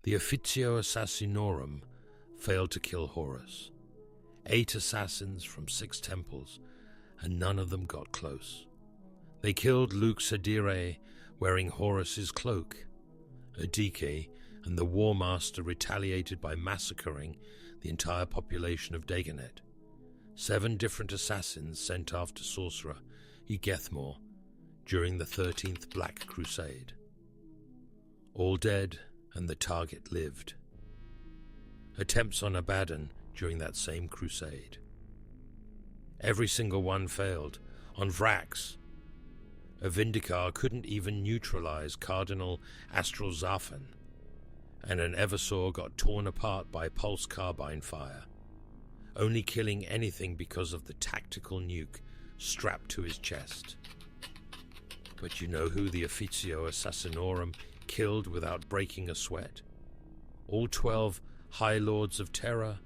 The Officio Assassinorum failed to kill Horus. 8 assassins from 6 temples, and none of them got close. They killed Luke Sadire wearing Horus's cloak. Adike and the War Master retaliated by massacring the entire population of Dagonet. 7 different assassins sent after Sorcerer Ygethmor during the 13th Black Crusade. All dead, and the target lived. Attempts on Abaddon during that same crusade. Every single one failed. On Vrax, a Vindicar couldn't even neutralize Cardinal Astral Zafan, and an Eversor got torn apart by pulse carbine fire, only killing anything because of the tactical nuke strapped to his chest. But you know who the Officio Assassinorum killed without breaking a sweat? All 12 High Lords of Terra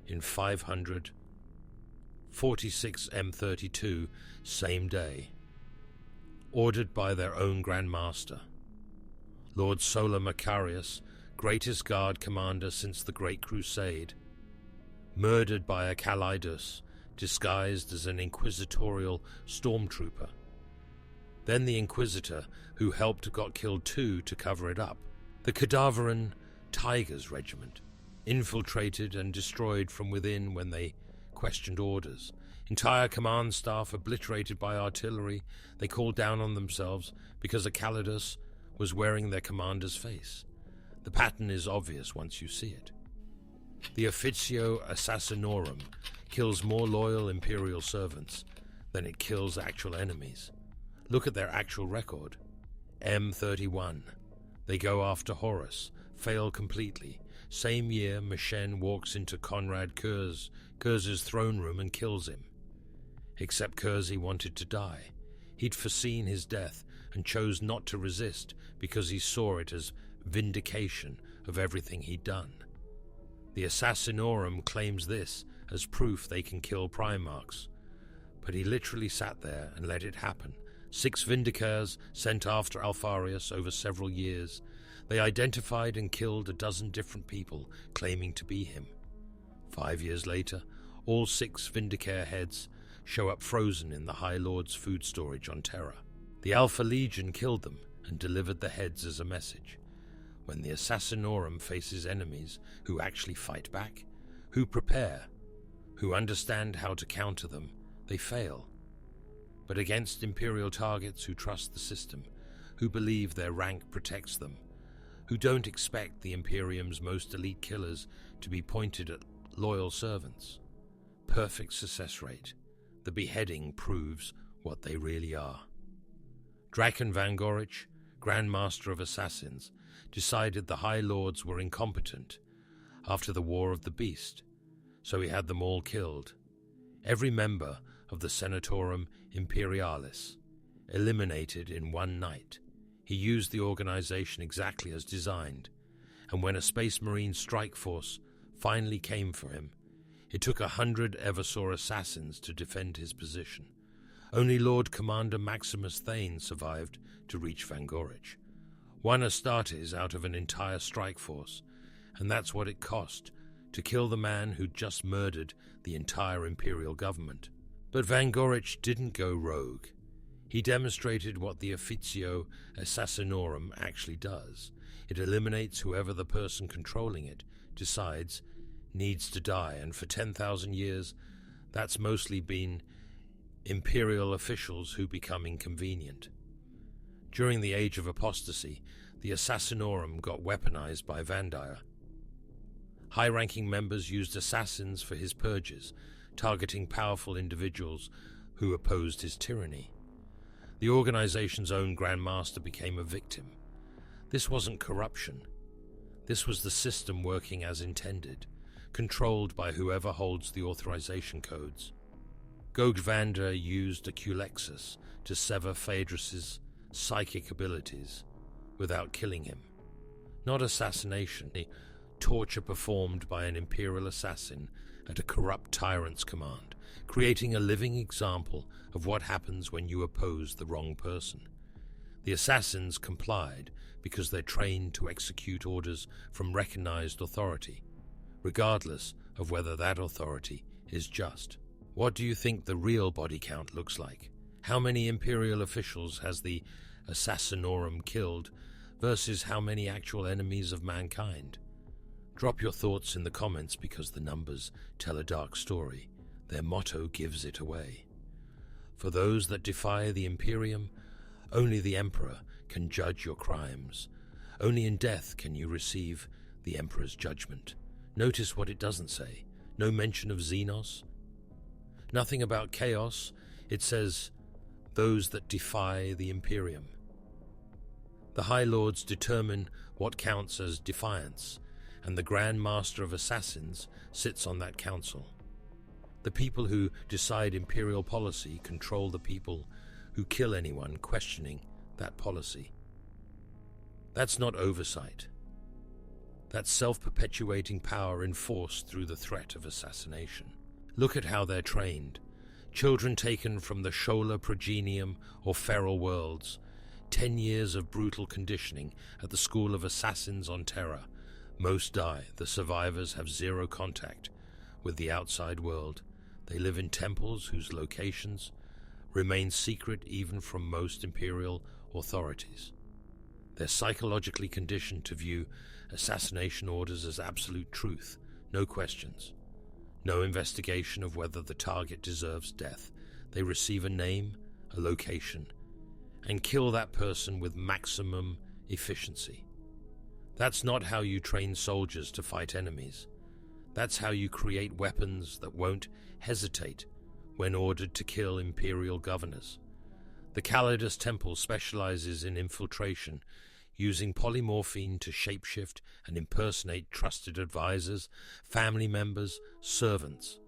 in 546 M32 same day, ordered by their own Grand Master. Lord Solar Macharius, greatest guard commander since the Great Crusade, murdered by a Callidus disguised as an inquisitorial stormtrooper. Then the Inquisitor, who helped, got killed too to cover it up. The Kadaveran Tigers regiment, infiltrated and destroyed from within when they questioned orders. Entire command staff obliterated by artillery. They called down on themselves because a Callidus was wearing their commander's face. The pattern is obvious once you see it. The Officio Assassinorum kills more loyal Imperial servants than it kills actual enemies. Look at their actual record. M31. They go after Horus, fail completely. Same year, Meshen walks into Conrad Kurz's throne room and kills him. Except Kurzi wanted to die. He'd foreseen his death and chose not to resist because he saw it as vindication of everything he'd done. The Assassinorum claims this as proof they can kill Primarchs, but he literally sat there and let it happen. 6 Vindicars sent after Alfarius over several years. They identified and killed a dozen different people claiming to be him. 5 years later, all 6 Vindicar heads show up frozen in the High Lord's food storage on Terra. The Alpha Legion killed them and delivered the heads as a message. When the Assassinorum faces enemies who actually fight back, who prepare, who understand how to counter them, they fail. But against Imperial targets who trust the system, who believe their rank protects them, who don't expect the Imperium's most elite killers to be pointed at loyal servants. Perfect success rate. The Beheading proves what they really are. Drakan Vangorich, Grand Master of Assassins, decided the High Lords were incompetent after the War of the Beast, so he had them all killed. Every member of the Senatorum Imperialis, eliminated in one night. He used the organization exactly as designed, and when a Space Marine strike force finally came for him, it took 100 Eversor assassins to defend his position. Only Lord Commander Maximus Thane survived to reach Vangorich. 1 Astartes out of an entire strike force, and that's what it cost to kill the man who'd just murdered the entire Imperial government. But Vangorich didn't go rogue. He demonstrated what the Officio Assassinorum actually does. It eliminates whoever the person controlling it decides needs to die, and for 10,000 years, that's mostly been Imperial officials who become inconvenient. During the Age of Apostasy, the Assassinorum got weaponized by Vandir. High-ranking members used assassins for his purges, targeting powerful individuals who opposed his tyranny. The organization's own Grand Master became a victim. This wasn't corruption. This was the system working as intended, controlled by whoever holds the authorization codes. Gogvander used a Culexus to sever Phaedrus's psychic abilities without killing him. Not assassination, the torture performed by an Imperial assassin at a corrupt tyrant's command, creating a living example of what happens when you oppose the wrong person. The assassins complied because they're trained to execute orders from recognized authority, regardless of whether that authority is just. What do you think the real body count looks like? How many Imperial officials has the Assassinorum killed versus how many actual enemies of mankind? Drop your thoughts in the comments because the numbers tell a dark story. Their motto gives it away. For those that defy the Imperium, only the Emperor can judge your crimes. Only in death can you receive the Emperor's judgment. Notice what it doesn't say. No mention of Xenos. Nothing about chaos. It says, those that defy the Imperium. The High Lords determine what counts as defiance, and the Grand Master of Assassins sits on that council. The people who decide Imperial policy control the people who kill anyone questioning that policy. That's not oversight. That's self-perpetuating power enforced through the threat of assassination. Look at how they're trained. Children taken from the Solar Progenium or feral worlds, 10 years of brutal conditioning at the School of Assassins on Terra. Most die. The survivors have zero contact with the outside world. They live in temples whose locations remain secret even from most Imperial authorities. They're psychologically conditioned to view assassination orders as absolute truth, no questions, no investigation of whether the target deserves death. They receive a name, a location, and kill that person with maximum efficiency. That's not how you train soldiers to fight enemies. That's how you create weapons that won't hesitate when ordered to kill Imperial governors. The Callidus Temple specializes in infiltration, using polymorphine to shapeshift and impersonate trusted advisors, family members, servants.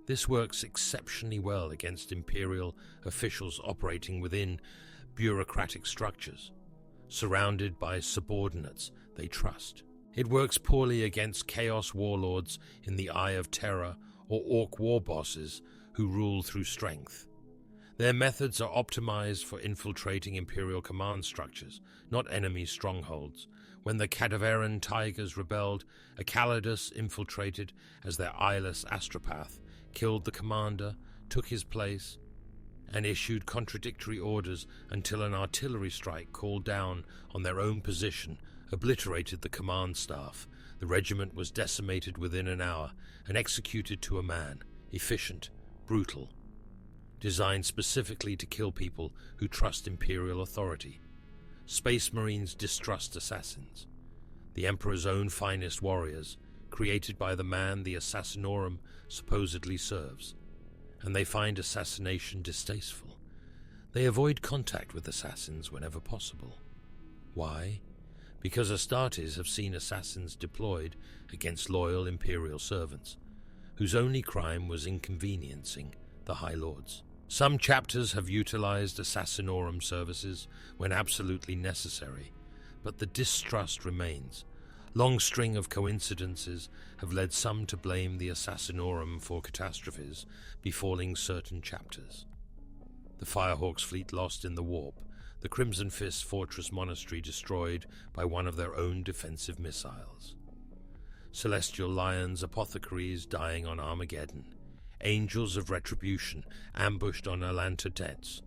This works exceptionally well against Imperial officials operating within bureaucratic structures, surrounded by subordinates they trust. It works poorly against Chaos warlords in the Eye of Terror or Orc war bosses who rule through strength. Their methods are optimized for infiltrating Imperial command structures, not enemy strongholds. When the Kadaveran Tigers rebelled, a Callidus infiltrated as their eyeless astropath, killed the commander, took his place, and issued contradictory orders until an artillery strike called down on their own position obliterated the command staff. The regiment was decimated within an hour and executed to a man, efficient, brutal, designed specifically to kill people who trust Imperial authority. Space Marines distrust assassins, the Emperor's own finest warriors, created by the man the Assassinorum supposedly serves, and they find assassination distasteful. They avoid contact with assassins whenever possible. Why? Because Astartes have seen assassins deployed against loyal Imperial servants, whose only crime was inconveniencing the High Lords. Some chapters have utilized Assassinorum services when absolutely necessary, but the distrust remains. Long string of coincidences have led some to blame the Assassinorum for catastrophes befalling certain chapters. The Firehawks fleet lost in the warp, the Crimson Fist Fortress Monastery destroyed by one of their own defensive missiles, Celestial Lions Apothecaries dying on Armageddon, Angels of Retribution ambushed on Atlantides.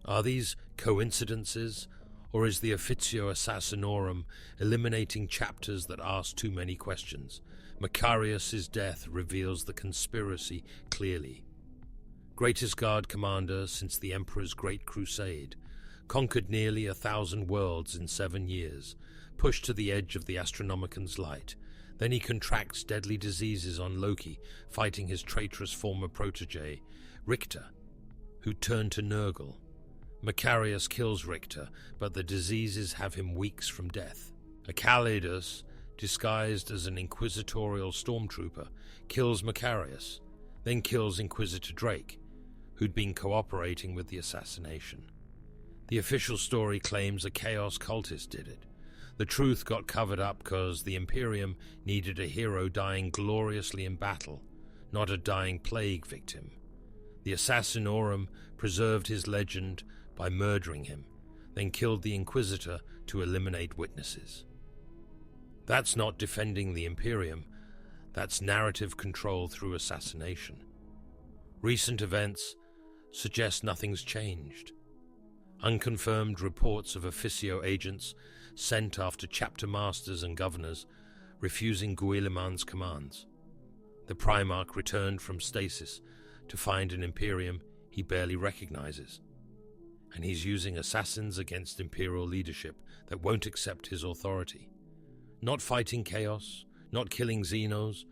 Are these coincidences, or is the Officio Assassinorum eliminating chapters that ask too many questions? Macharius' death reveals the conspiracy clearly. Greatest Guard commander since the Emperor's Great Crusade, conquered nearly 1,000 worlds in 7 years, pushed to the edge of the Astronomican's light. Then he contracts deadly diseases on Loki, fighting his traitorous former protege, Richter, who turned to Nurgle. Macharius kills Richter, but the diseases have him weeks from death. A Callidus, disguised as an inquisitorial stormtrooper, kills Macharius, then kills Inquisitor Drake, who'd been cooperating with the assassination. The official story claims a Chaos cultist did it. The truth got covered up because the Imperium needed a hero dying gloriously in battle, not a dying plague victim. The Assassinorum preserved his legend by murdering him, then killed the Inquisitor to eliminate witnesses. That's not defending the Imperium, that's narrative control through assassination. Recent events suggest nothing's changed. Unconfirmed reports of Officio agents sent after chapter masters and governors refusing Guilliman's commands. The Primarch returned from stasis to find an Imperium he barely recognizes, and he's using assassins against Imperial leadership that won't accept his authority. Not fighting chaos, not killing Xenos,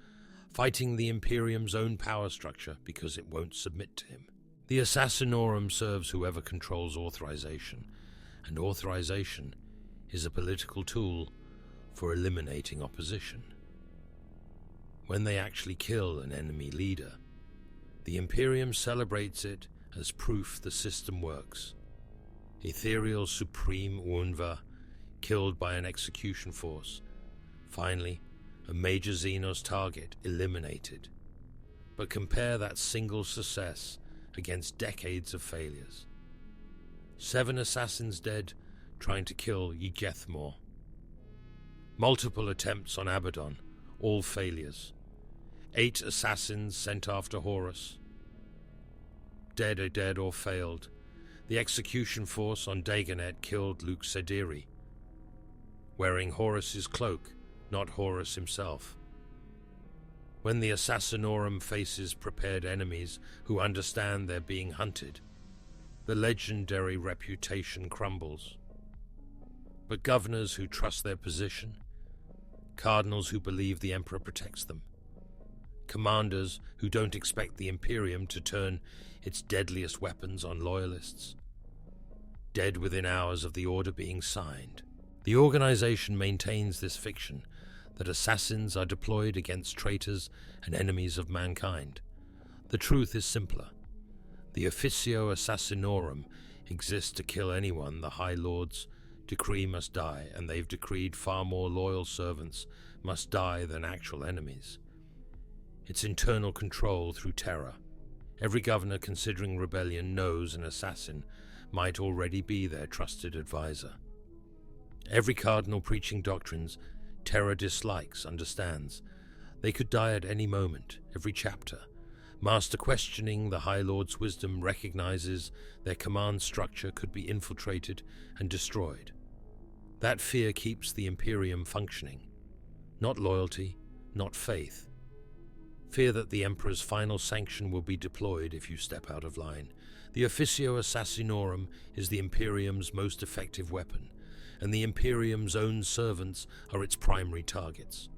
fighting the Imperium's own power structure because it won't submit to him. The Assassinorum serves whoever controls authorization, and authorization is a political tool for eliminating opposition. When they actually kill an enemy leader, the Imperium celebrates it as proof the system works. Ethereal Supreme Unva killed by an execution force. Finally, a major Xenos target eliminated. But compare that single success against decades of failures. 7 assassins dead trying to kill Ygethmor. Multiple attempts on Abaddon, all failures. 8 assassins sent after Horus. Dead or failed. The execution force on Dagonet killed Luke Sediri, wearing Horus's cloak, not Horus himself. When the Assassinorum faces prepared enemies who understand they're being hunted, the legendary reputation crumbles. But governors who trust their position, cardinals who believe the Emperor protects them, commanders who don't expect the Imperium to turn its deadliest weapons on Loyalists, dead within hours of the order being signed. The organization maintains this fiction that assassins are deployed against traitors and enemies of mankind. The truth is simpler. The Officio Assassinorum exists to kill anyone the High Lords decree must die, and they've decreed far more loyal servants must die than actual enemies. It's internal control through terror. Every governor considering rebellion knows an assassin might already be their trusted advisor. Every cardinal preaching doctrines terror dislikes understands they could die at any moment. Every chapter master questioning the High Lord's wisdom recognizes their command structure could be infiltrated and destroyed. That fear keeps the Imperium functioning. Not loyalty, not faith. Fear that the Emperor's final sanction will be deployed if you step out of line. The Officio Assassinorum is the Imperium's most effective weapon, and the Imperium's own servants are its primary targets.